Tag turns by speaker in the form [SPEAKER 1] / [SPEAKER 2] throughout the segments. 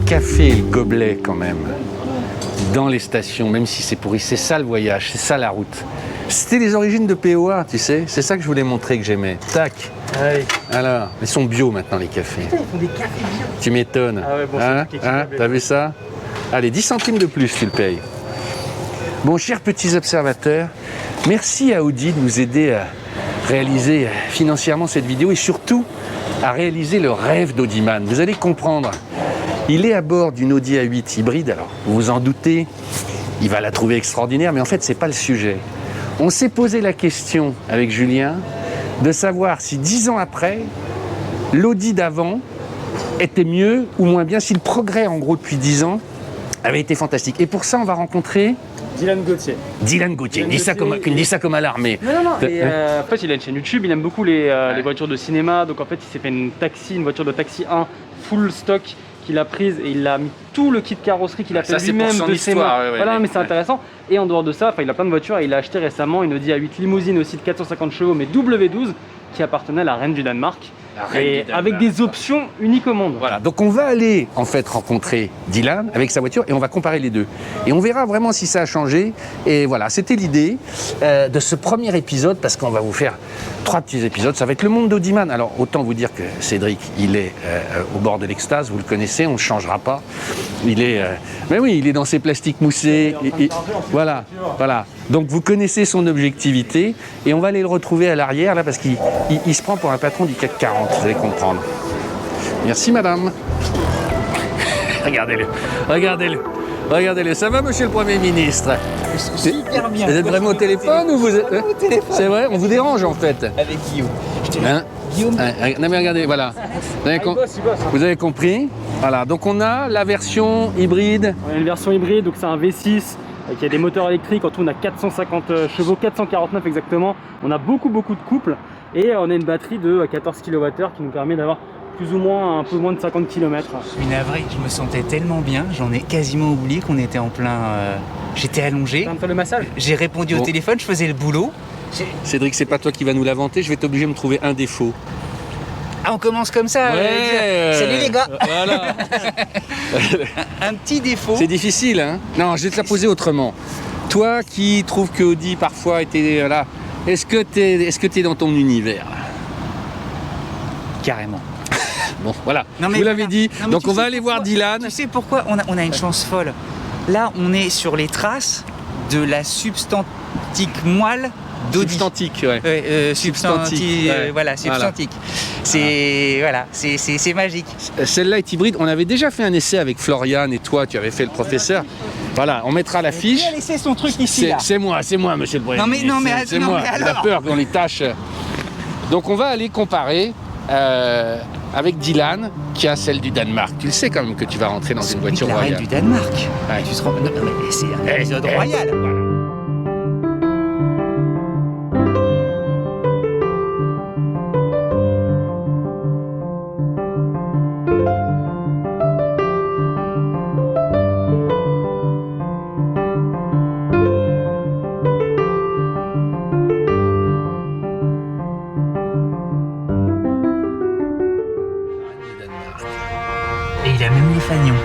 [SPEAKER 1] café et le gobelet quand même, dans les stations, même si c'est pourri. C'est ça le voyage, c'est ça la route. C'était les origines de POA, tu sais. C'est ça que je voulais montrer que j'aimais. Tac.
[SPEAKER 2] Ouais.
[SPEAKER 1] Alors, ils sont bio maintenant les cafés.
[SPEAKER 2] Putain, ils font des cafés bio.
[SPEAKER 1] Tu m'étonnes.
[SPEAKER 2] Ah ouais, bon,
[SPEAKER 1] hein,
[SPEAKER 2] c'est
[SPEAKER 1] t'as vu ça? Allez, 10 centimes de plus, tu le payes. Bon, chers petits observateurs, merci à Audi de nous aider à réaliser financièrement cette vidéo et surtout à réaliser le rêve d'Audiman. Vous allez comprendre. Il est à bord d'une Audi A8 hybride. Alors, vous vous en doutez, il va la trouver extraordinaire, mais en fait, c'est pas le sujet. On s'est posé la question avec Julien de savoir si 10 ans après, l'Audi d'avant était mieux ou moins bien, si le progrès en gros depuis 10 ans avait été fantastique. Et pour ça, on va rencontrer
[SPEAKER 2] Dylan Gauthier.
[SPEAKER 1] Dylan Gauthier. Dis ça comme à l'armée.
[SPEAKER 2] Non. Et, en fait, il a une chaîne YouTube, il aime beaucoup les voitures de cinéma. Donc en fait, il s'est fait une voiture de taxi 1 full stock qu'il a prise et il a mis tout le kit carrosserie qu'il a fait lui-même de ses mains. Voilà, mais c'est intéressant. Et en dehors de ça, il a plein de voitures et il a acheté récemment une Audi A8 limousine aussi de 450 chevaux, mais W12, qui appartenait à la reine du Danemark. Avec des options uniques au monde.
[SPEAKER 1] Voilà, donc on va aller en fait rencontrer Dylan avec sa voiture et on va comparer les deux. Et on verra vraiment si ça a changé. Et voilà, c'était l'idée de ce premier épisode parce qu'on va vous faire 3 petits épisodes. Ça va être le monde d'Audiman. Alors autant vous dire que Cédric, il est au bord de l'extase, vous le connaissez, on ne changera pas. Il est, mais oui, il est dans ses plastiques moussés. Voilà. Donc vous connaissez son objectivité et on va aller le retrouver à l'arrière là parce qu'il se prend pour un patron du CAC 40, vous allez comprendre. Merci madame. Regardez-le. Ça va monsieur le Premier ministre?
[SPEAKER 3] Super bien.
[SPEAKER 1] Vous êtes vraiment au téléphone ou vous êtes... C'est vrai, on vous dérange en fait.
[SPEAKER 3] Avec Guillaume.
[SPEAKER 1] Guillaume. Non mais regardez, voilà. Vous avez compris? Voilà, donc on a la version hybride.
[SPEAKER 2] On a une version hybride, donc c'est un V6 qui a des moteurs électriques. En tout, on a 450 chevaux, 449 exactement. On a beaucoup de couples et on a une batterie de 14 kWh qui nous permet d'avoir plus ou moins un peu moins de 50 km.
[SPEAKER 3] Je suis navré, je me sentais tellement bien, j'en ai quasiment oublié qu'on était en plein... J'étais allongé.
[SPEAKER 2] Un peu le massage.
[SPEAKER 3] J'ai répondu au téléphone, je faisais le boulot.
[SPEAKER 1] Cédric, c'est pas toi qui vas nous l'inventer, je vais t'obliger de me trouver un défaut.
[SPEAKER 3] Ah, on commence comme ça. Salut les gars.
[SPEAKER 1] Voilà.
[SPEAKER 3] Un petit défaut.
[SPEAKER 1] C'est difficile, hein? Non, je vais te la poser autrement. Toi qui trouves que Audi parfois était là, est-ce que t'es dans ton univers?
[SPEAKER 3] Carrément.
[SPEAKER 1] Bon, voilà.
[SPEAKER 3] Non, mais
[SPEAKER 1] vous l'avez dit.
[SPEAKER 3] Non,
[SPEAKER 1] donc on va aller voir Dylan.
[SPEAKER 3] Tu sais pourquoi on a une chance folle. Là, on est sur les traces de la substantique moelle d'Audi.
[SPEAKER 1] Substantique, ouais.
[SPEAKER 3] Substantique, voilà, substantique.
[SPEAKER 1] Voilà.
[SPEAKER 3] C'est magique.
[SPEAKER 1] Celle-là est hybride. On avait déjà fait un essai avec Florian et toi, tu avais fait le professeur. Voilà, on mettra l'affiche.
[SPEAKER 3] Qui a laissé son truc ici là?
[SPEAKER 1] C'est moi, monsieur le Premier ministre.
[SPEAKER 3] Non mais
[SPEAKER 1] c'est moi. Il a peur qu'on les tâche. Donc on va aller comparer avec Dylan, qui a celle du Danemark. Tu le sais quand même que tu vas rentrer dans une voiture royale.
[SPEAKER 3] La reine du Danemark.
[SPEAKER 1] Ouais.
[SPEAKER 3] Tu te rends... Non, mais c'est un épisode royal.
[SPEAKER 1] Voilà.
[SPEAKER 3] Et il a même les fagnons.
[SPEAKER 1] On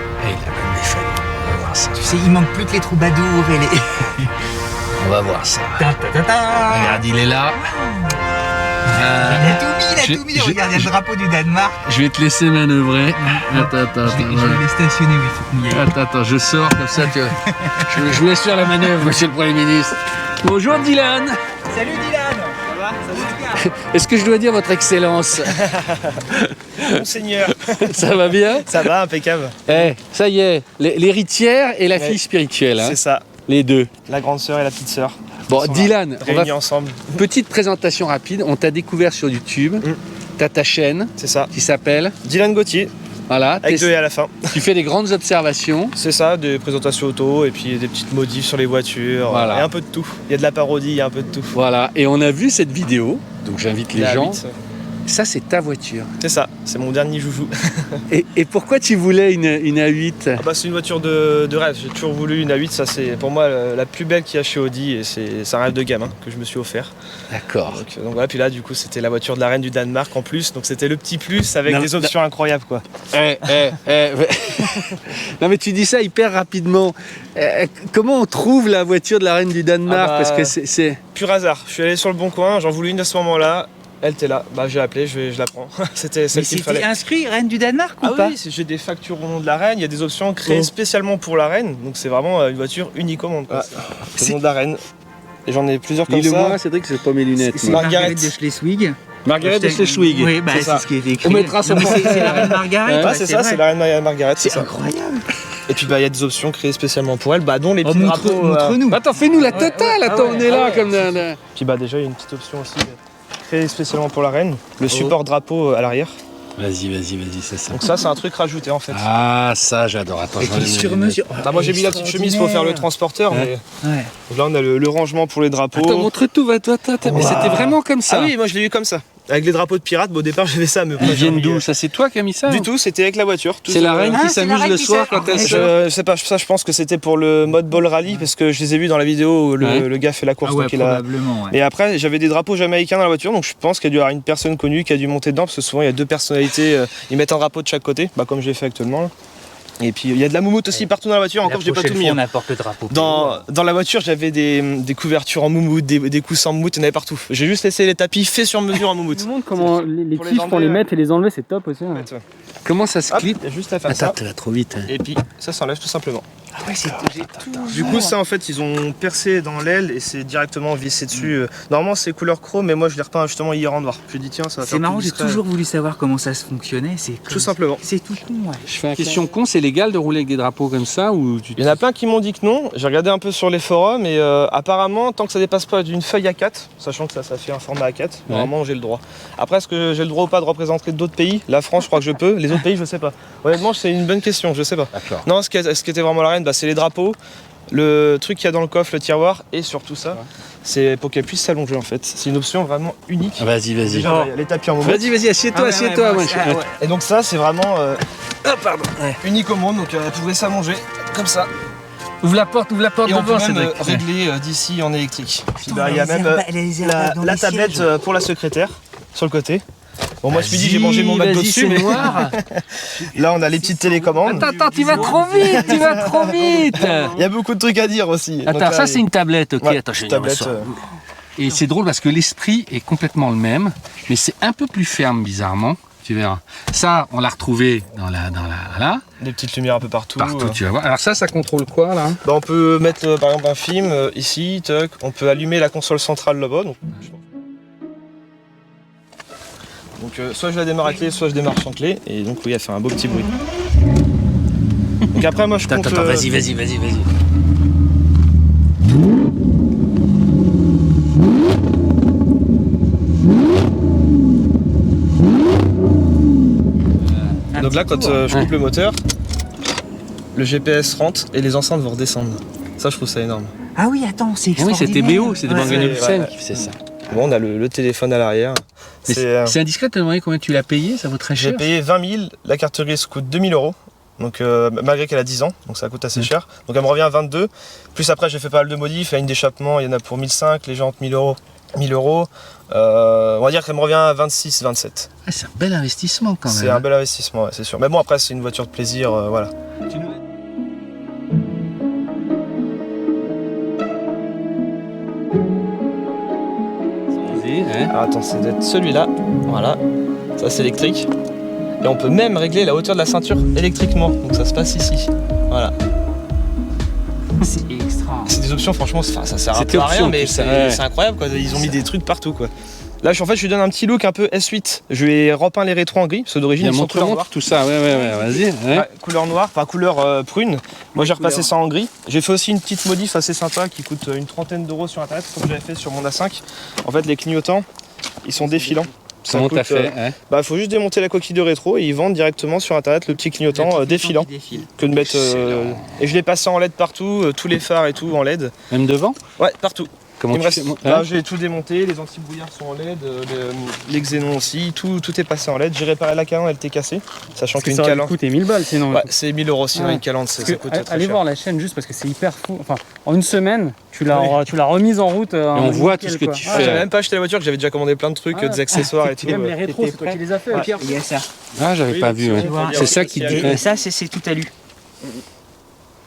[SPEAKER 1] va voir ça.
[SPEAKER 3] Tu sais, il manque plus que les troubadours et les...
[SPEAKER 1] On va voir ça.
[SPEAKER 3] Ta.
[SPEAKER 1] Regarde, il est là.
[SPEAKER 3] Il a tout mis. Regarde, il y a le drapeau du Danemark.
[SPEAKER 1] Je vais te laisser manœuvrer. Attends.
[SPEAKER 3] Je vais les stationner, oui.
[SPEAKER 1] Attends, je sors comme ça. Je vous laisse faire la manœuvre, monsieur le Premier ministre. Bonjour Dylan.
[SPEAKER 3] Salut Dylan. Ça va? Ça va bien?
[SPEAKER 1] Est-ce que je dois dire votre excellence?
[SPEAKER 4] Monseigneur.
[SPEAKER 1] Ça va bien?
[SPEAKER 4] Ça va, impeccable.
[SPEAKER 1] Ça y est, l'héritière et la fille spirituelle. Hein,
[SPEAKER 4] c'est ça,
[SPEAKER 1] les deux.
[SPEAKER 4] la grande sœur et la petite sœur.
[SPEAKER 1] Bon, Dylan, on va
[SPEAKER 4] réunis ensemble.
[SPEAKER 1] petite présentation rapide. On t'a découvert sur YouTube. T'as ta chaîne
[SPEAKER 4] C'est ça.
[SPEAKER 1] qui s'appelle
[SPEAKER 4] Dylan Gauthier,
[SPEAKER 1] voilà.
[SPEAKER 4] avec 2 et à la fin.
[SPEAKER 1] Tu fais des grandes observations.
[SPEAKER 4] C'est ça, des présentations auto et puis des petites modifs sur les voitures.
[SPEAKER 1] Voilà.
[SPEAKER 4] Et un peu de tout. Il y a de la parodie, il y a un peu de tout.
[SPEAKER 1] Voilà. Et on a vu cette vidéo. Donc j'invite les
[SPEAKER 4] La
[SPEAKER 1] gens.
[SPEAKER 4] 8,
[SPEAKER 1] Ça, c'est ta voiture.
[SPEAKER 4] c'est ça, c'est mon dernier joujou.
[SPEAKER 1] Et pourquoi tu voulais une A8?
[SPEAKER 4] Ah bah, c'est une voiture de rêve, j'ai toujours voulu une A8, ça c'est pour moi la plus belle qu'il y a chez Audi et c'est un rêve de gamin que je me suis offert.
[SPEAKER 1] D'accord.
[SPEAKER 4] Donc voilà, puis là du coup c'était la voiture de la reine du Danemark en plus, donc c'était le petit plus avec des options incroyables quoi.
[SPEAKER 1] Non mais tu dis ça hyper rapidement. Comment on trouve la voiture de la reine du Danemark? Parce que c'est...
[SPEAKER 4] Pur hasard. Je suis allé sur le bon coin, j'en voulais une à ce moment-là. Elle était là, bah j'ai appelé, je la prends. C'était celle qu'il fallait.
[SPEAKER 3] C'était inscrit reine du Danemark ou pas?
[SPEAKER 4] Oui, j'ai des factures au nom de la reine, il y a des options créées spécialement pour la reine, donc c'est vraiment une voiture unique au monde. C'est le nom de la reine. Et j'en ai plusieurs comme ça.
[SPEAKER 1] Dis-le-moi, Cédric, c'est pas mes lunettes.
[SPEAKER 3] C'est Margaret de Schleswig.
[SPEAKER 1] Margaret de Schleswig.
[SPEAKER 3] Oui, bah c'est ce qui est écrit.
[SPEAKER 1] On mettra ça.
[SPEAKER 3] C'est la reine Margaret.
[SPEAKER 4] Ouais, c'est ça, c'est la reine Margaret.
[SPEAKER 3] C'est incroyable.
[SPEAKER 4] Et puis bah il y a des options créées spécialement pour elle, bah dont les petits drapeaux.
[SPEAKER 3] Montre-nous.
[SPEAKER 1] Attends, fais-nous la totale. Attends, on est là comme.
[SPEAKER 4] Puis bah déjà il y a une petite option aussi créée spécialement pour la reine, le support drapeau à l'arrière.
[SPEAKER 1] Vas-y, c'est ça.
[SPEAKER 4] Donc ça c'est un truc rajouté en fait.
[SPEAKER 1] Ah, ça j'adore. Attends, je vais
[SPEAKER 3] sur mesure.
[SPEAKER 4] Bah, moi j'ai mis la petite chemise pour faire le transporteur, mais donc là on a le rangement pour les drapeaux.
[SPEAKER 1] Attends, montre tout, va toi. Mais c'était vraiment comme ça.
[SPEAKER 4] Ah oui, moi je l'ai eu comme ça. Avec les drapeaux de pirates, au départ j'avais ça, mais
[SPEAKER 1] ils viennent d'où? Ça c'est toi qui as mis ça?
[SPEAKER 4] Du tout, c'était avec la voiture.
[SPEAKER 1] C'est la reine qui s'amuse le soir quand elle
[SPEAKER 4] je sais pas, ça je pense que c'était pour le mode ball rally parce que je les ai vus dans la vidéo où le gars fait la course. Donc
[SPEAKER 3] probablement.
[SPEAKER 4] Et après j'avais des drapeaux jamaïcains dans la voiture, donc je pense qu'il y a dû y avoir une personne connue qui a dû monter dedans parce que souvent il y a deux personnalités, ils mettent un drapeau de chaque côté, bah comme j'ai fait actuellement. Là. Et puis il y a de la moumoute aussi partout dans la voiture, encore j'ai pas tout mis.
[SPEAKER 3] On apporte le drapeau.
[SPEAKER 4] Dans la voiture j'avais des couvertures en moumoute, des coussins en moumoute, il y en avait partout. J'ai juste laissé les tapis faits sur mesure en moumoute.
[SPEAKER 2] Je me demande comment les tifs pour les mettre et les enlever, c'est top aussi. Hein.
[SPEAKER 1] Comment ça se clip?
[SPEAKER 4] Il y a juste à faire ça.
[SPEAKER 1] Attends, tu vas trop vite.
[SPEAKER 4] Et puis ça s'enlève tout simplement.
[SPEAKER 3] Ah ouais, c'est
[SPEAKER 4] Du coup ça en fait ils ont percé dans l'aile et c'est directement vissé dessus. Normalement c'est couleur chrome mais moi je l'ai repeint justement hier en noir. Je me dis tiens ça va faire.
[SPEAKER 3] C'est marrant,
[SPEAKER 4] plus
[SPEAKER 3] j'ai
[SPEAKER 4] discret.
[SPEAKER 3] toujours voulu savoir comment ça se fonctionnait.
[SPEAKER 4] Tout simplement.
[SPEAKER 3] C'est tout con, ouais.
[SPEAKER 1] Je fais une question con, c'est légal de rouler avec des drapeaux comme ça ou
[SPEAKER 4] Il y en a plein qui m'ont dit que non. J'ai regardé un peu sur les forums et apparemment tant que ça dépasse pas d'une feuille A4, sachant que ça fait un format A4, normalement j'ai le droit. Après est-ce que j'ai le droit ou pas de représenter d'autres pays? La France je crois que je peux, les autres pays je sais pas. Honnêtement c'est une bonne question, je sais pas.
[SPEAKER 1] D'accord.
[SPEAKER 4] Non, ce qui était vraiment la reine, c'est les drapeaux. Le truc qu'il y a dans le coffre, le tiroir et surtout ça, c'est pour qu'elle puisse s'allonger en fait. C'est une option vraiment unique.
[SPEAKER 1] Vas-y.
[SPEAKER 4] Déjà, il y a les tapis en mouvement.
[SPEAKER 1] Vas-y, assieds-toi, assieds-toi.
[SPEAKER 4] Et donc ça, c'est vraiment unique au monde. Donc elle pouvait s'allonger comme ça.
[SPEAKER 1] Ouvre la porte
[SPEAKER 4] Et on peut
[SPEAKER 1] devant,
[SPEAKER 4] même régler d'ici en électrique. Il y a même la tablette pour la secrétaire sur le côté. Bon, moi je me dis j'ai mangé mon McDo dessus, mais
[SPEAKER 1] noir.
[SPEAKER 4] là on a les petites télécommandes.
[SPEAKER 1] Attends, tu vas trop vite,
[SPEAKER 4] Il y a beaucoup de trucs à dire aussi.
[SPEAKER 1] Attends,
[SPEAKER 4] donc,
[SPEAKER 1] ça c'est une tablette, ok.
[SPEAKER 4] Ouais,
[SPEAKER 1] attends, je
[SPEAKER 4] tablette.
[SPEAKER 1] Et c'est drôle parce que l'esprit est complètement le même, mais c'est un peu plus ferme bizarrement. Tu verras. Ça, on l'a retrouvé dans la là.
[SPEAKER 4] Des petites lumières un peu partout.
[SPEAKER 1] Tu vas voir. Alors ça contrôle quoi là?
[SPEAKER 4] Bah, on peut mettre par exemple un film ici, toc. On peut allumer la console centrale là-bas. Donc soit je la démarre à clé, soit je démarre sans clé. Et donc oui, elle fait un beau petit bruit. Donc après moi je compte...
[SPEAKER 1] Attends, vas-y.
[SPEAKER 4] Donc là quand je coupe le moteur, le GPS rentre et les enceintes vont redescendre. Ça je trouve ça énorme.
[SPEAKER 3] Ah oui, attends, c'est extraordinaire.
[SPEAKER 1] Oui, c'était BO, c'était Bang
[SPEAKER 4] c'est-
[SPEAKER 1] Olufsen
[SPEAKER 4] ouais.
[SPEAKER 1] qui faisait ça.
[SPEAKER 4] Bon, on a le téléphone à l'arrière.
[SPEAKER 1] C'est indiscret de te demander combien tu l'as payé, ça vaut très
[SPEAKER 4] J'ai
[SPEAKER 1] cher.
[SPEAKER 4] payé 20 000, la carte grise coûte 2 000 €. Donc malgré qu'elle a 10 ans, donc ça coûte assez cher. Donc elle me revient à 22. Plus après j'ai fait pas mal de modifs, la ligne d'échappement, il y en a pour 1005, les jantes 1000 €. 1000 €. On va dire qu'elle me revient à 26, 27.
[SPEAKER 1] Ah, c'est un bel investissement quand même.
[SPEAKER 4] C'est un bel investissement, ouais, c'est sûr. Mais bon après c'est une voiture de plaisir, voilà. Alors attends, c'est d'être celui-là, voilà. Ça c'est électrique. Et on peut même régler la hauteur de la ceinture électriquement. Donc ça se passe ici. Voilà.
[SPEAKER 3] C'est extra.
[SPEAKER 4] C'est des options, franchement, ça sert un
[SPEAKER 1] C'était
[SPEAKER 4] peu à rien,
[SPEAKER 1] option,
[SPEAKER 4] mais
[SPEAKER 1] tout ça,
[SPEAKER 4] c'est incroyable quoi. Ils ont mis des trucs partout quoi. Là, en fait, je lui donne un petit look un peu S8. Je lui ai repeint les rétros en gris, parce que d'origine, ils sont couleur noire.
[SPEAKER 1] tout ça, ouais, vas-y. Ouais.
[SPEAKER 4] Ouais, couleur noire, enfin couleur prune. Moi, j'ai repassé ça en gris. J'ai fait aussi une petite modif assez sympa qui coûte une trentaine d'euros sur internet, comme j'avais fait sur mon A5. En fait, les clignotants, ils sont défilants. Ça
[SPEAKER 1] Comment
[SPEAKER 4] coûte,
[SPEAKER 1] t'as fait
[SPEAKER 4] Bah, faut juste démonter la coquille de rétro et ils vendent directement sur internet le petit clignotant défilant. Que de mettre. Et je l'ai passé en LED partout, tous les phares et tout en LED.
[SPEAKER 1] Même devant?
[SPEAKER 4] Ouais, partout.
[SPEAKER 1] Comment
[SPEAKER 4] Il me
[SPEAKER 1] tu
[SPEAKER 4] reste,
[SPEAKER 1] fais
[SPEAKER 4] là, j'ai tout démonté, les anti-brouillards sont en LED, les xénons aussi, tout est passé en LED. J'ai réparé la calandre, elle était cassée, sachant qu'une
[SPEAKER 2] Ça aurait
[SPEAKER 4] calandre.
[SPEAKER 2] coûté 1000 balles sinon.
[SPEAKER 4] Ouais, c'est 1000 € sinon
[SPEAKER 2] Ouais.
[SPEAKER 4] une calandre, ça coûte très
[SPEAKER 2] Allez
[SPEAKER 4] cher.
[SPEAKER 2] voir la chaîne juste parce que c'est hyper fou. Enfin, en une semaine, tu l'as remise en route.
[SPEAKER 1] Et on voit tout ce que tu
[SPEAKER 4] Ah,
[SPEAKER 1] fais.
[SPEAKER 4] j'avais même pas acheté la voiture, que j'avais déjà commandé plein de trucs, des accessoires et tout.
[SPEAKER 2] Même les rétros, c'est toi qui les as fait, Pierre.
[SPEAKER 3] Il y a ça.
[SPEAKER 1] Ah, j'avais
[SPEAKER 4] Oui,
[SPEAKER 1] pas
[SPEAKER 4] donc,
[SPEAKER 1] vu. Ouais.
[SPEAKER 3] tu vois.
[SPEAKER 1] C'est ça qui te
[SPEAKER 3] Et ça, c'est tout alu.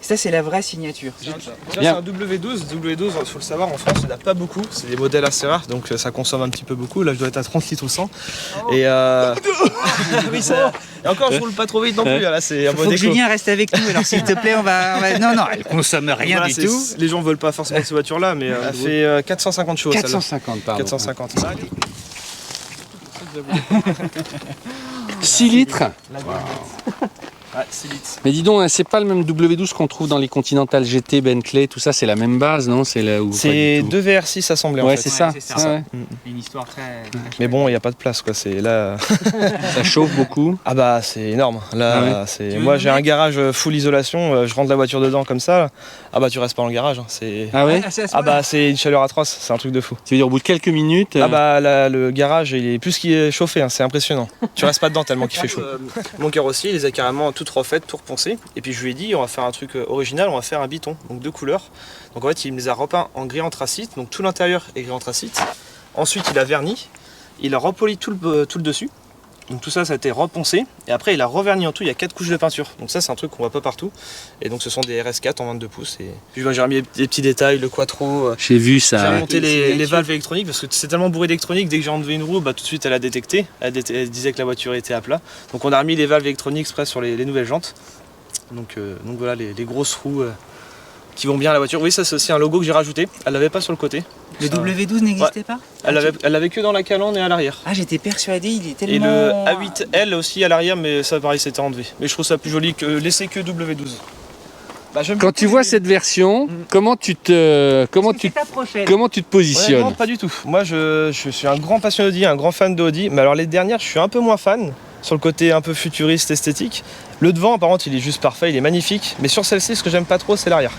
[SPEAKER 3] Ça, c'est la vraie signature.
[SPEAKER 4] Ça, c'est un W12. W12, il faut le savoir, en France, il n'y en a pas beaucoup. C'est des modèles assez rares, donc ça consomme un petit peu beaucoup. Là, je dois être à 30 litres au 100. Et oui, ça. Et encore, je roule pas trop vite non plus. Là, c'est un
[SPEAKER 3] Faut
[SPEAKER 4] bon
[SPEAKER 3] que
[SPEAKER 4] déco.
[SPEAKER 3] Julien reste avec nous. Alors, s'il te plaît, on va... Non, elle consomme rien
[SPEAKER 4] Voilà,
[SPEAKER 3] du tout.
[SPEAKER 4] Les gens veulent pas forcément ces voitures-là, mais elle fait 450 chevaux.
[SPEAKER 1] 450, pardon.
[SPEAKER 4] 450.
[SPEAKER 1] 6 litres.
[SPEAKER 4] Ouais, 6 litres.
[SPEAKER 1] Mais dis donc, hein, c'est pas le même W12 qu'on trouve dans les Continental GT, Bentley, tout ça, c'est la même base, non? C'est là où.
[SPEAKER 4] C'est 2 VR6 assemblés en
[SPEAKER 1] Ouais,
[SPEAKER 4] fait.
[SPEAKER 1] c'est ça.
[SPEAKER 3] c'est ça.
[SPEAKER 1] Ouais.
[SPEAKER 3] Une histoire très...
[SPEAKER 4] Mais bon, il n'y a pas de place quoi. C'est là.
[SPEAKER 1] Ça chauffe beaucoup.
[SPEAKER 4] Ah bah c'est énorme. Là, c'est.
[SPEAKER 3] Tu veux
[SPEAKER 4] Moi
[SPEAKER 3] nous
[SPEAKER 4] j'ai un
[SPEAKER 3] mettre
[SPEAKER 4] garage full isolation. Je rentre la voiture dedans comme ça. Ah bah tu restes pas dans le garage. Hein. C'est.
[SPEAKER 1] Ah ouais?
[SPEAKER 4] Ah bah c'est une chaleur atroce. C'est un truc de fou.
[SPEAKER 1] Tu veux dire, au bout de quelques minutes.
[SPEAKER 4] Ah bah le garage il est plus qu'il est chauffé. Hein. C'est impressionnant. Tu restes pas dedans tellement qu'il fait chaud. Mon carrossier il les a carrément toutes refaites, tout repensé. Et puis je lui ai dit on va faire un truc original. On va faire un biton. Donc 2 couleurs. Donc en fait il me les a repeints en gris anthracite. Donc tout l'intérieur est gris anthracite. Ensuite il a verni. Il a repoli tout le dessus. Donc tout ça, ça a été reponcé. Et après, il a reverni en tout. Il y a 4 couches de peinture. Donc ça, c'est un truc qu'on voit pas partout. Et donc ce sont des RS4 en 22 pouces. Et puis j'ai remis des petits détails, le quattro.
[SPEAKER 1] J'ai vu
[SPEAKER 4] J'ai
[SPEAKER 1] ça. Ouais.
[SPEAKER 4] remonté les valves électroniques parce que c'est tellement bourré d'électronique. Dès que j'ai enlevé une roue, bah, tout de suite, elle a détecté. Elle disait que la voiture était à plat. Donc on a remis les valves électroniques exprès sur les nouvelles jantes. Donc voilà, les grosses roues qui vont bien à la voiture. Oui, ça c'est aussi un logo que j'ai rajouté. Elle l'avait pas sur le côté.
[SPEAKER 3] Le W12 n'existait pas?
[SPEAKER 4] Elle l'avait que dans la calandre et à l'arrière.
[SPEAKER 3] Ah, j'étais persuadé, il est
[SPEAKER 4] Et
[SPEAKER 3] tellement...
[SPEAKER 4] le A8L aussi à l'arrière, mais ça pareil, c'était enlevé. Mais je trouve ça plus joli que laisser que W12. Bah,
[SPEAKER 1] Quand tu vois cette version, comment tu te positionnes?
[SPEAKER 4] Honnêtement, pas du tout. Moi, je suis un grand passionné d'Audi, un grand fan d'Audi. Mais alors les dernières, je suis un peu moins fan. Sur le côté un peu futuriste, esthétique. Le devant, par contre, il est juste parfait, il est magnifique. Mais sur celle-ci, ce que j'aime pas trop, c'est l'arrière.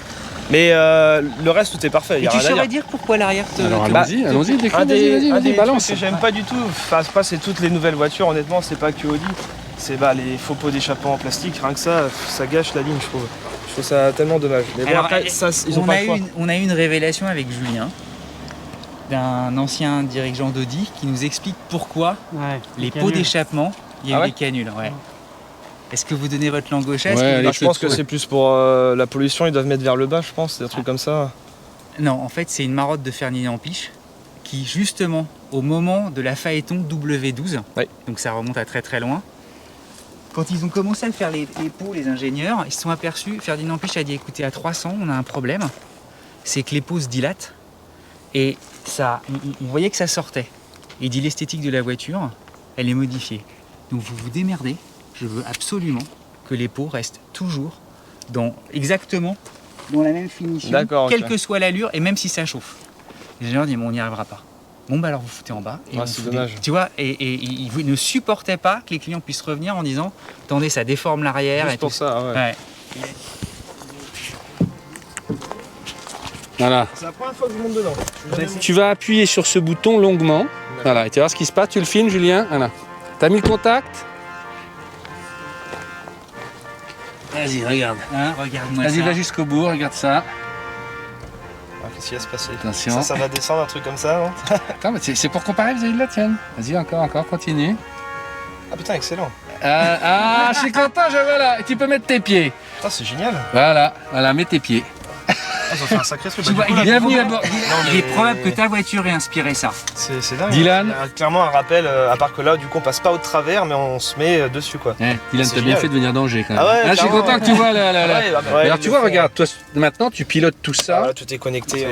[SPEAKER 4] Mais le reste, tout est parfait.
[SPEAKER 3] Et tu saurais dire pourquoi l'arrière te...
[SPEAKER 1] Alors
[SPEAKER 4] Bah,
[SPEAKER 1] allons-y, décris,
[SPEAKER 4] un des
[SPEAKER 1] vas-y, balance.
[SPEAKER 4] trucs que j'aime pas du tout, enfin, c'est toutes les nouvelles voitures, honnêtement, c'est pas que Audi. C'est les faux pots d'échappement en plastique, rien que ça gâche la ligne, je trouve. Je trouve ça tellement dommage. Mais bon,
[SPEAKER 3] Alors,
[SPEAKER 4] après, ça, ils ont pas le choix.
[SPEAKER 3] on a eu une révélation avec Julien, d'un ancien dirigeant d'Audi, qui nous explique pourquoi les pots d'échappement, il y a eu des canules. Ouais. Est-ce que vous donnez votre langue au chat?
[SPEAKER 1] Ouais, allez,
[SPEAKER 4] Je pense que c'est plus pour la pollution, ils doivent mettre vers le bas, je pense, des trucs comme ça.
[SPEAKER 3] Non, en fait, c'est une marotte de Ferdinand Piche qui, justement, au moment de la Phaéton W12, donc ça remonte à très très loin, quand ils ont commencé à faire les pots, les ingénieurs, ils se sont aperçus, Ferdinand Piche a dit écoutez, à 300, on a un problème, c'est que les pots se dilatent et ça, on voyait que ça sortait. Il dit l'esthétique de la voiture, elle est modifiée. Donc vous vous démerdez, je veux absolument que les pots restent toujours exactement dans la même finition, quelle que soit l'allure et même si ça chauffe. Les ingénieurs disent on n'y arrivera pas. Bon bah alors vous foutez en bas. Et
[SPEAKER 4] c'est dommage.
[SPEAKER 3] Tu vois, et ils ne supportaient pas que les clients puissent revenir en disant attendez, ça déforme l'arrière.
[SPEAKER 4] Juste
[SPEAKER 3] et
[SPEAKER 4] pour
[SPEAKER 3] tout.
[SPEAKER 4] ça, ouais.
[SPEAKER 1] Voilà.
[SPEAKER 4] C'est la première fois que je monte dedans.
[SPEAKER 1] Tu vas appuyer sur ce bouton longuement. Voilà, et tu vas voir ce qui se passe. Tu le filmes, Julien. Voilà. T'as mis le contact? Vas-y, regarde.
[SPEAKER 3] Hein, regarde-moi
[SPEAKER 1] Vas-y,
[SPEAKER 3] ça.
[SPEAKER 1] va jusqu'au bout, regarde ça.
[SPEAKER 4] Qu'est-ce qui va se passer?
[SPEAKER 1] Attention.
[SPEAKER 4] Ça va descendre, un truc comme ça, non?
[SPEAKER 1] Attends, mais c'est pour comparer vis-à-vis de la tienne. Vas-y, encore, continue.
[SPEAKER 4] Ah putain, excellent.
[SPEAKER 1] Je suis content, je vois là. Tu peux mettre tes pieds.
[SPEAKER 4] Ah, c'est génial.
[SPEAKER 1] Voilà, mets tes pieds.
[SPEAKER 4] Ah, ils ont fait un sacré truc.
[SPEAKER 3] Tu vois,
[SPEAKER 1] Bienvenue à bord.
[SPEAKER 3] il est probable que ta voiture ait inspiré ça.
[SPEAKER 4] C'est dingue.
[SPEAKER 1] Dylan.
[SPEAKER 4] Il y a clairement un rappel, à part que là, du coup, on passe pas au travers, mais on se met dessus, quoi.
[SPEAKER 1] Dylan,
[SPEAKER 4] C'est
[SPEAKER 1] t'as bien
[SPEAKER 4] génial.
[SPEAKER 1] fait de venir d'Angers quand même.
[SPEAKER 4] Ah ouais,
[SPEAKER 1] je suis
[SPEAKER 4] clairement,
[SPEAKER 1] content que tu vois là.
[SPEAKER 4] Ouais,
[SPEAKER 1] Alors tu vois, regarde, toi maintenant tu pilotes tout ça.
[SPEAKER 4] Voilà, tout est connecté.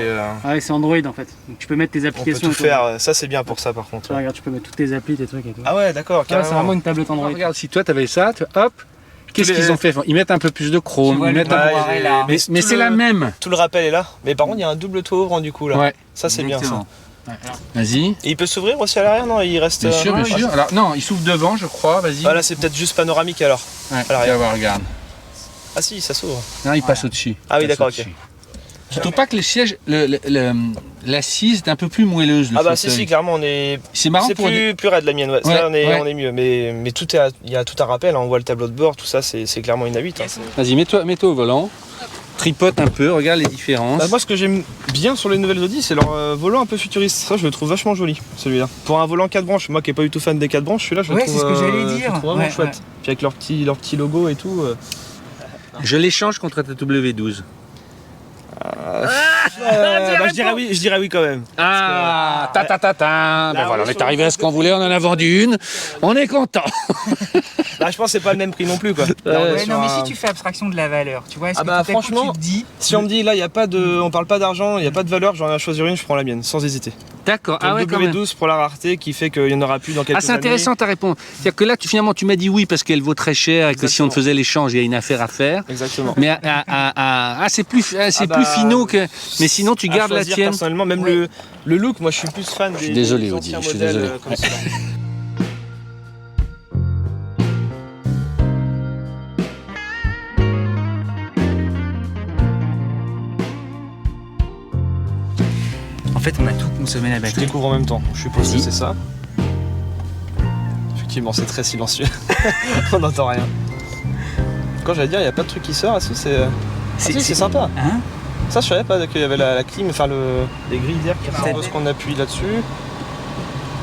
[SPEAKER 2] Ouais, c'est Android en fait. Donc tu peux mettre tes
[SPEAKER 4] On peut
[SPEAKER 2] applications.
[SPEAKER 4] tout faire. Ça, c'est bien pour ça, par contre.
[SPEAKER 2] Regarde, tu peux mettre toutes tes applis, tes trucs et tout.
[SPEAKER 4] Ah ouais, d'accord,
[SPEAKER 2] Ouais, c'est vraiment
[SPEAKER 4] carrément.
[SPEAKER 2] une tablette Android.
[SPEAKER 1] Regarde, si toi t'avais ça, hop, qu'est-ce
[SPEAKER 4] les-
[SPEAKER 1] qu'ils ont fait? Ils mettent un peu plus de
[SPEAKER 3] Tu
[SPEAKER 1] chrome,
[SPEAKER 3] vois
[SPEAKER 1] ils
[SPEAKER 3] le
[SPEAKER 1] mettent un...
[SPEAKER 4] Ouais,
[SPEAKER 3] bois est
[SPEAKER 4] j'ai-
[SPEAKER 3] là.
[SPEAKER 1] Mais
[SPEAKER 4] tout
[SPEAKER 1] c'est
[SPEAKER 4] le-
[SPEAKER 1] la même.
[SPEAKER 4] Tout le rappel est là. Mais par contre, il y a un double toit ouvrant, du coup, là.
[SPEAKER 1] Ouais,
[SPEAKER 4] Ça, c'est bien, ça.
[SPEAKER 3] Exactement.
[SPEAKER 1] vas-y.
[SPEAKER 4] Et il peut s'ouvrir aussi à l'arrière, non? Il reste.
[SPEAKER 1] Bien sûr, bien sûr. Alors non, il s'ouvre devant, je crois, vas-y.
[SPEAKER 4] Ah, là, c'est peut-être juste panoramique, alors.
[SPEAKER 1] Ouais, tu
[SPEAKER 4] l'arrière.
[SPEAKER 1] vas voir, regarde.
[SPEAKER 4] Ah si, ça s'ouvre.
[SPEAKER 1] Non, il passe au-dessus.
[SPEAKER 4] Ah oui,
[SPEAKER 1] Il passe
[SPEAKER 4] d'accord,
[SPEAKER 1] au-dessus. Tu trouves pas que les sièges, l'assise est un peu plus moelleuse. Le
[SPEAKER 4] Ah bah
[SPEAKER 1] fauteuil.
[SPEAKER 4] si, clairement, on est.
[SPEAKER 1] C'est marrant
[SPEAKER 4] C'est
[SPEAKER 1] pour
[SPEAKER 4] plus raide la mienne, ouais.
[SPEAKER 1] Ouais,
[SPEAKER 4] Là, on
[SPEAKER 1] ouais.
[SPEAKER 4] est mieux. Mais il y a tout à rappel, hein. On voit le tableau de bord, tout ça, c'est clairement une A8. Hein.
[SPEAKER 1] Vas-y, mets-toi au volant. Tripote un peu, regarde les différences.
[SPEAKER 4] Bah, moi, ce que j'aime bien sur les nouvelles Audi, c'est leur volant un peu futuriste. Ça, je le trouve vachement joli, celui-là. Pour un volant 4 branches, moi qui n'ai pas du tout fan des 4 branches, celui-là, je le trouve,
[SPEAKER 3] c'est ce que j'allais
[SPEAKER 4] je le
[SPEAKER 3] dire.
[SPEAKER 4] trouve vraiment
[SPEAKER 3] Ouais,
[SPEAKER 4] chouette. Puis avec leur petit logo et tout.
[SPEAKER 1] Je l'échange contre ta W12.
[SPEAKER 4] Je dirais oui quand même.
[SPEAKER 1] Ah, ta. Ben voilà, on
[SPEAKER 4] ouais,
[SPEAKER 1] est arrivé à ce qu'on voulait, on en a vendu une. On est content.
[SPEAKER 4] Là, je pense que c'est pas le même prix non plus, quoi. Là, on est
[SPEAKER 3] Ouais,
[SPEAKER 4] sur
[SPEAKER 3] non, mais
[SPEAKER 4] un-
[SPEAKER 3] si tu fais abstraction de la valeur, tu vois, est-ce
[SPEAKER 4] Ah
[SPEAKER 3] que
[SPEAKER 4] bah,
[SPEAKER 3] tout à coup,
[SPEAKER 4] franchement,
[SPEAKER 3] tu te dis.
[SPEAKER 4] Si on me dit là, on parle pas d'argent, il n'y a pas de valeur, j'en ai à choisir une, je prends la mienne, sans hésiter.
[SPEAKER 1] D'accord,
[SPEAKER 4] Pour
[SPEAKER 1] ah
[SPEAKER 4] le
[SPEAKER 1] ouais, quand même.
[SPEAKER 4] W12 pour la rareté qui fait qu'il n'y en aura plus dans quelques
[SPEAKER 1] Ah,
[SPEAKER 4] années.
[SPEAKER 1] c'est intéressant ta réponse. C'est-à-dire que là, finalement, tu m'as dit oui parce qu'elle vaut très cher et que si on
[SPEAKER 4] Exactement.
[SPEAKER 1] faisait l'échange, il y a une affaire à faire.
[SPEAKER 4] Exactement.
[SPEAKER 1] Mais c'est plus finaux que. Mais sinon, tu
[SPEAKER 4] À
[SPEAKER 1] gardes la
[SPEAKER 4] choisir
[SPEAKER 1] tienne.
[SPEAKER 4] Personnellement, même
[SPEAKER 3] Ouais.
[SPEAKER 4] le look, moi je suis plus fan
[SPEAKER 1] Je suis
[SPEAKER 4] des
[SPEAKER 1] désolé,
[SPEAKER 4] des
[SPEAKER 1] Audi,
[SPEAKER 4] anciens
[SPEAKER 1] je suis
[SPEAKER 4] modèles,
[SPEAKER 1] désolé.
[SPEAKER 4] comme ceux-là.
[SPEAKER 3] En fait, on a tout consommé la
[SPEAKER 4] Je
[SPEAKER 3] batterie.
[SPEAKER 4] découvre en même temps, je suppose que
[SPEAKER 3] Vas-y.
[SPEAKER 4] c'est ça. Effectivement, c'est très silencieux. On n'entend rien. Quand j'allais dire, il n'y a pas de truc qui sort, ah si, c'est sympa.
[SPEAKER 3] Hein?
[SPEAKER 4] Ça, je savais pas qu'il y avait la clim, enfin les grilles d'air qui
[SPEAKER 3] Peut-être.
[SPEAKER 4] suppose qu'on appuie là-dessus.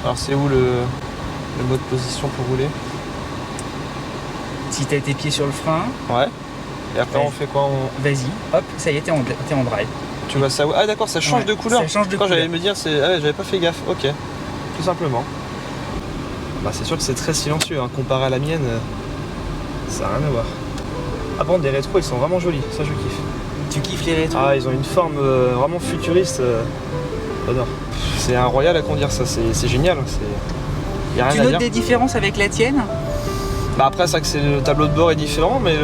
[SPEAKER 4] Alors, c'est où le mode position pour rouler?
[SPEAKER 3] Si t'as tes pieds sur le frein,
[SPEAKER 4] Ouais. Et après,
[SPEAKER 3] Ouais.
[SPEAKER 4] on fait quoi?
[SPEAKER 3] vas-y, hop, ça y est, t'es en drive.
[SPEAKER 4] Tu vois ça où? Ah, d'accord, ça change
[SPEAKER 3] Ouais,
[SPEAKER 4] de couleur.
[SPEAKER 3] ça change de
[SPEAKER 4] Quand j'allais
[SPEAKER 3] couleur.
[SPEAKER 4] me dire, ah ouais, j'avais pas fait gaffe. Ok, tout simplement. Bah, c'est sûr que c'est très silencieux, hein. Comparé à la mienne, ça n'a rien à voir. Ah bon, des rétros, ils sont vraiment jolis, ça je kiffe.
[SPEAKER 3] Tu kiffes les rétros?
[SPEAKER 4] Ah, ils ont une forme vraiment futuriste. J'adore. C'est un royal à conduire, ça, c'est génial. Y a
[SPEAKER 3] Tu
[SPEAKER 4] rien à
[SPEAKER 3] notes
[SPEAKER 4] dire.
[SPEAKER 3] des différences avec la tienne?
[SPEAKER 4] Bah après, ça que c'est le tableau de bord est différent, mais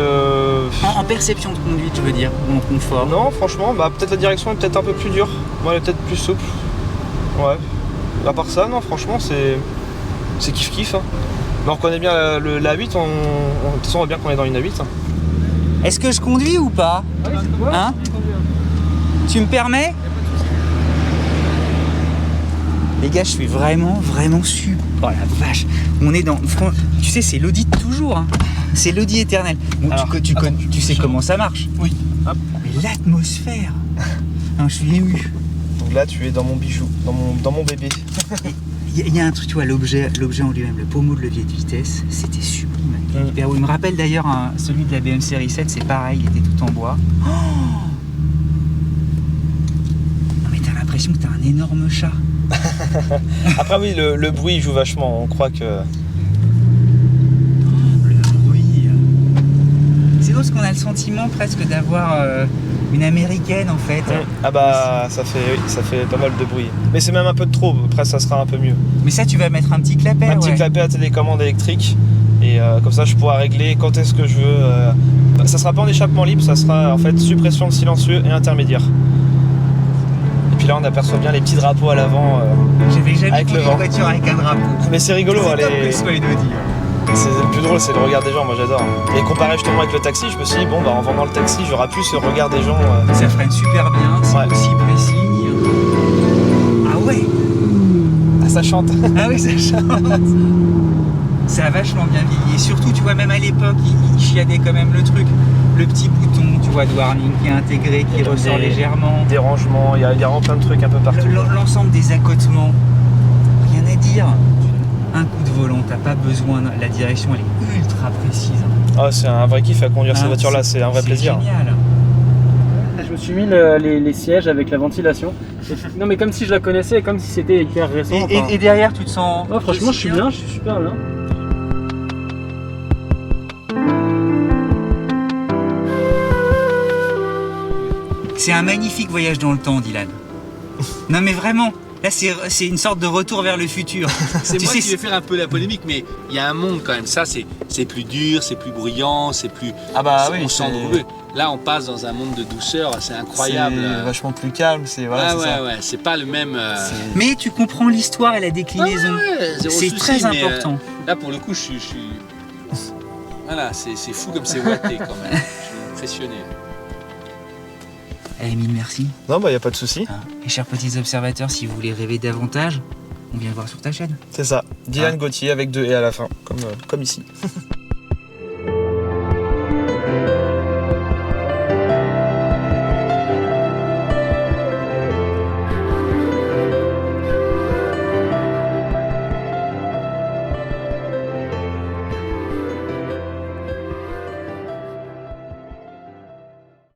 [SPEAKER 3] En perception de conduite, je veux dire, ou en confort.
[SPEAKER 4] non, franchement, bah peut-être la direction est peut-être un peu plus dure. Moi, elle est peut-être plus souple. Ouais. À part ça, non, franchement, c'est kiff-kiff. Hein. Mais on reconnaît bien la 8, de toute façon, on voit bien qu'on est dans une A8. Hein.
[SPEAKER 3] Est-ce que je conduis ou pas? Hein? Tu me permets? Les gars, je suis vraiment super. Oh la vache! On est dans. Tu sais, c'est l'Audi de toujours. Hein. C'est l'Audi éternel. Bon,
[SPEAKER 4] Alors,
[SPEAKER 3] tu sais comment ça marche?
[SPEAKER 4] Oui. Hop.
[SPEAKER 3] Mais l'atmosphère! Non, je suis ému.
[SPEAKER 4] Donc là, tu es dans mon bijou, dans mon bébé.
[SPEAKER 3] Il y a un truc, tu vois, l'objet en lui-même, le pommeau de levier de vitesse, c'était sublime. Hyper beau. Il me rappelle d'ailleurs celui de la BM série 7, c'est pareil, il était tout en bois. Oh, non mais t'as l'impression que t'as un énorme chat.
[SPEAKER 4] Après, oui, le bruit il joue vachement. On croit que.
[SPEAKER 3] Le bruit. C'est drôle parce qu'on a le sentiment presque d'avoir une américaine en fait.
[SPEAKER 4] Ah bah, ça fait pas mal de bruit. Mais c'est même un peu de trop. Après, ça sera un peu mieux.
[SPEAKER 3] Mais ça, tu vas mettre un petit clapet.
[SPEAKER 4] Un petit clapet à télécommande électrique. Et comme ça, je pourrai régler quand est-ce que je veux. Ça sera pas en échappement libre, ça sera en fait suppression de silencieux et intermédiaire. Et puis là, on aperçoit bien les petits drapeaux à l'avant.
[SPEAKER 3] J'avais jamais
[SPEAKER 4] avec
[SPEAKER 3] vu
[SPEAKER 4] le
[SPEAKER 3] une
[SPEAKER 4] vent.
[SPEAKER 3] voiture avec un drapeau.
[SPEAKER 4] Mais c'est rigolo.
[SPEAKER 3] C'est top
[SPEAKER 4] les-
[SPEAKER 3] que ce soit une Audi.
[SPEAKER 4] Le plus drôle, c'est le regard des gens. Moi, j'adore. Et comparé justement avec le taxi, je me suis dit, bon, bah en vendant le taxi, j'aurai plus ce regard des gens.
[SPEAKER 3] Ça freine super bien, c'est
[SPEAKER 4] Ouais.
[SPEAKER 3] aussi précis. Ah ouais.
[SPEAKER 4] Ah, ça chante.
[SPEAKER 3] Ah oui, ça chante. Ça a vachement bien vieilli. Et surtout, tu vois, même à l'époque, il chiadait quand même le truc. Le petit bouton, tu vois, de warning qui est intégré, qui ressort
[SPEAKER 4] Des-
[SPEAKER 3] légèrement.
[SPEAKER 4] Des rangements, il y a vraiment plein de trucs un peu partout.
[SPEAKER 3] L'ensemble des accotements. Rien à dire. Un coup de volant, t'as pas besoin. La direction, elle est ultra précise.
[SPEAKER 4] Ah, c'est un vrai kiff à conduire cette
[SPEAKER 3] Ah,
[SPEAKER 4] voiture-là, c'est un vrai plaisir.
[SPEAKER 3] Génial.
[SPEAKER 2] Je me suis mis les sièges avec la ventilation. Non mais comme si je la connaissais, comme si c'était hyper récent. enfin.
[SPEAKER 3] Et derrière, tu te sens.
[SPEAKER 2] Ouais, franchement, je suis bien, je suis super bien.
[SPEAKER 3] C'est un magnifique voyage dans le temps, Dylan. Non mais vraiment, là c'est une sorte de retour vers le futur.
[SPEAKER 1] C'est
[SPEAKER 3] Tu
[SPEAKER 1] moi
[SPEAKER 3] sais,
[SPEAKER 1] qui vais faire un peu la polémique, mais il y a un monde quand même. Ça, c'est plus dur, c'est plus bruyant, c'est plus.
[SPEAKER 4] Ah bah oui,
[SPEAKER 1] on sent
[SPEAKER 4] c'est-
[SPEAKER 1] brûlé. Là, on passe dans un monde de douceur, c'est incroyable.
[SPEAKER 4] C'est vachement plus calme, c'est voilà,
[SPEAKER 1] Ah
[SPEAKER 4] c'est ça.
[SPEAKER 1] ouais, c'est pas le même.
[SPEAKER 3] Mais tu comprends l'histoire et la déclinaison.
[SPEAKER 1] Zéro
[SPEAKER 3] C'est
[SPEAKER 1] souci,
[SPEAKER 3] très
[SPEAKER 1] mais,
[SPEAKER 3] important.
[SPEAKER 1] là, pour le coup, je suis. Voilà, c'est fou comme c'est ouaté quand même. Je suis impressionné.
[SPEAKER 3] Allez, mille merci.
[SPEAKER 4] Non, bah, y a pas de souci.
[SPEAKER 3] Et chers petits observateurs, si vous voulez rêver davantage, on vient le voir sur ta chaîne.
[SPEAKER 4] C'est ça. Dylan Gauthier avec 2 E à la fin, comme ici.